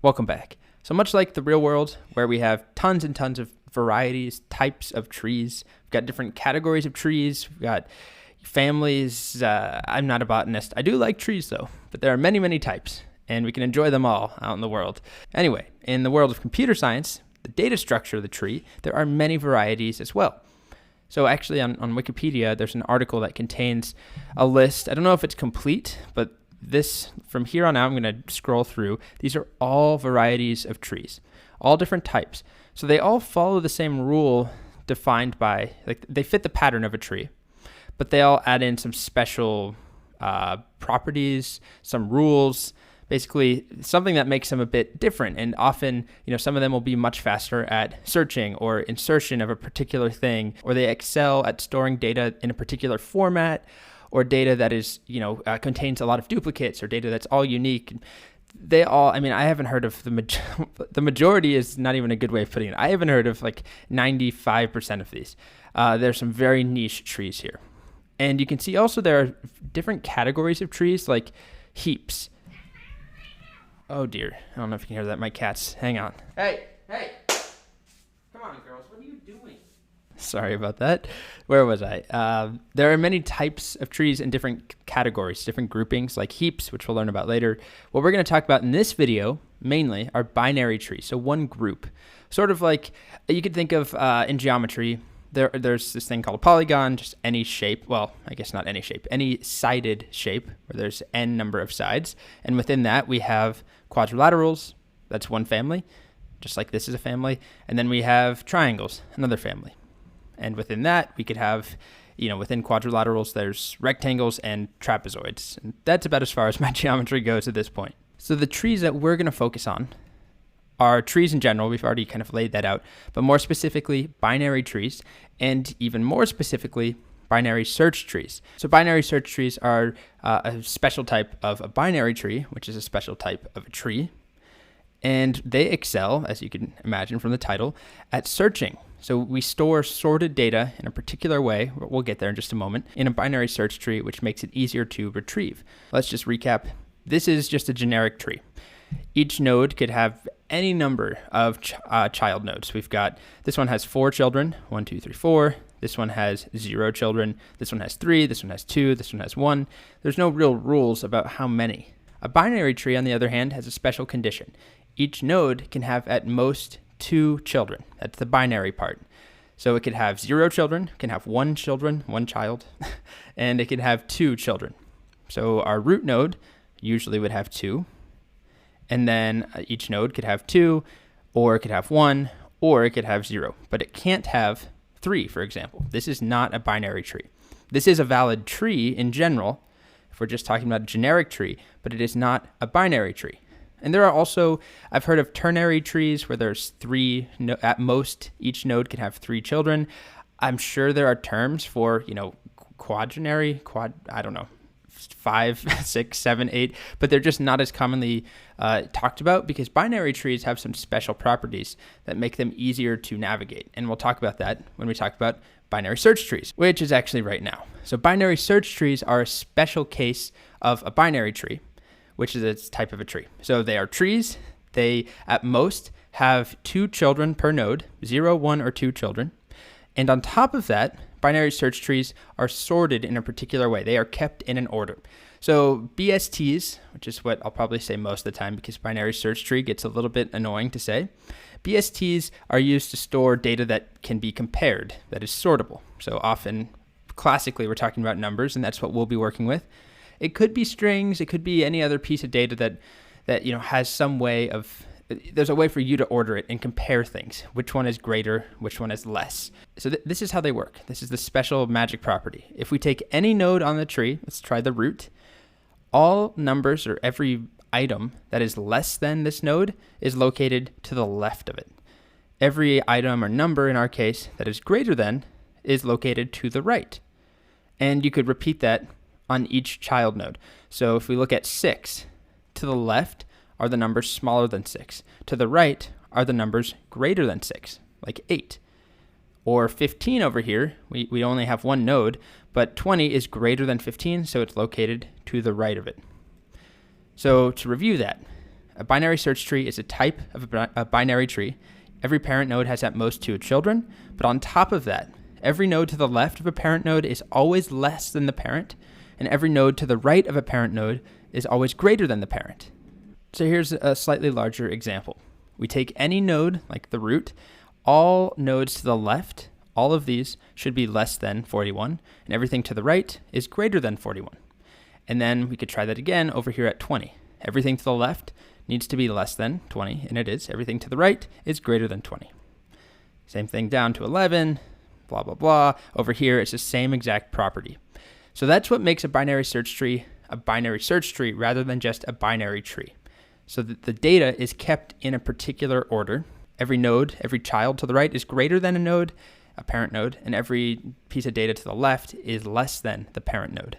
Welcome back. So much like the real world, where we have tons and tons of varieties, types of trees, we've got different categories of trees, we've got families. I'm not a botanist. I do like trees though, but there are many, many types, and we can enjoy them all out in the world. Anyway, in the world of computer science, the data structure of the tree, there are many varieties as well. So actually on Wikipedia, there's an article that contains a list. I don't know if it's complete, but this, from here on out, I'm going to scroll through. These are all varieties of trees, all different types. So they all follow the same rule defined by, like, they fit the pattern of a tree, but they all add in some special properties, some rules, basically something that makes them a bit different. And often, some of them will be much faster at searching or insertion of a particular thing, or they excel at storing data in a particular format, or data that is, contains a lot of duplicates, or data that's all unique. They all, I haven't heard of the majority is not even a good way of putting it. I haven't heard of like 95% of these. There's some very niche trees here. And you can see also there are different categories of trees, like heaps. Oh dear, I don't know if you can hear that. My cats, hang on. Hey, come on girls, what are you doing? Sorry about that. Where was I? There are many types of trees in different categories, different groupings, like heaps, which we'll learn about later. What we're going to talk about in this video, mainly, are binary trees. So one group, sort of like you could think of in geometry. There's this thing called a polygon, just any shape. Well, I guess not any shape, any sided shape where there's n number of sides. And within that, we have quadrilaterals. That's one family, just like this is a family. And then we have triangles, another family. And within that, we could have, within quadrilaterals, there's rectangles and trapezoids. And that's about as far as my geometry goes at this point. So the trees that we're going to focus on are trees in general. We've already kind of laid that out. But more specifically, binary trees, and even more specifically, binary search trees. So binary search trees are a special type of a binary tree, which is a special type of a tree. And they excel, as you can imagine from the title, at searching. So we store sorted data in a particular way, we'll get there in just a moment, in a binary search tree, which makes it easier to retrieve. Let's just recap. This is just a generic tree. Each node could have any number of child nodes. We've got, this one has 4 children, 1, 2, 3, 4. This one has 0 children. This one has 3, this one has 2, this one has 1. There's no real rules about how many. A binary tree, on the other hand, has a special condition. Each node can have at most 2 children. That's the binary part. So it could have 0 children, can have 1 child, and it could have 2 children. So our root node usually would have 2. And then each node could have 2, or it could have 1, or it could have 0. But it can't have 3, for example. This is not a binary tree. This is a valid tree in general, if we're just talking about a generic tree, but it is not a binary tree. And there are also, I've heard of ternary trees where there's 3, at most each node can have 3 children. I'm sure there are terms for, quadrinary, I don't know, 5, 6, 7, 8, but they're just not as commonly talked about because binary trees have some special properties that make them easier to navigate. And we'll talk about that when we talk about binary search trees, which is actually right now. So binary search trees are a special case of a binary tree, which is a type of a tree. So they are trees. They, at most, have 2 children per node, 0, 1, or 2 children. And on top of that, binary search trees are sorted in a particular way. They are kept in an order. So BSTs, which is what I'll probably say most of the time because binary search tree gets a little bit annoying to say. BSTs are used to store data that can be compared, that is sortable. So often, classically, we're talking about numbers, and that's what we'll be working with. It could be strings. It could be any other piece of data that has some way of, there's a way for you to order it and compare things. Which one is greater? Which one is less? So this is how they work. This is the special magic property. If we take any node on the tree, let's try the root, all numbers or every item that is less than this node is located to the left of it. Every item or number in our case that is greater than is located to the right. And you could repeat that on each child node. So if we look at 6, to the left are the numbers smaller than 6. To the right are the numbers greater than 6, like 8. Or 15 over here, we only have one node, but 20 is greater than 15, so it's located to the right of it. So to review that, A binary search tree is a type of a binary tree. Every parent node has at most 2 children, but on top of that, every node to the left of a parent node is always less than the parent, and every node to the right of a parent node is always greater than the parent. So here's a slightly larger example. We take any node, like the root, all nodes to the left, all of these should be less than 41, and everything to the right is greater than 41. And then we could try that again over here at 20. Everything to the left needs to be less than 20, and it is. Everything to the right is greater than 20. Same thing down to 11, blah, blah, blah. Over here, it's the same exact property. So that's what makes a binary search tree rather than just a binary tree. So that the data is kept in a particular order. Every node, every child to the right is greater than a parent node, and every piece of data to the left is less than the parent node.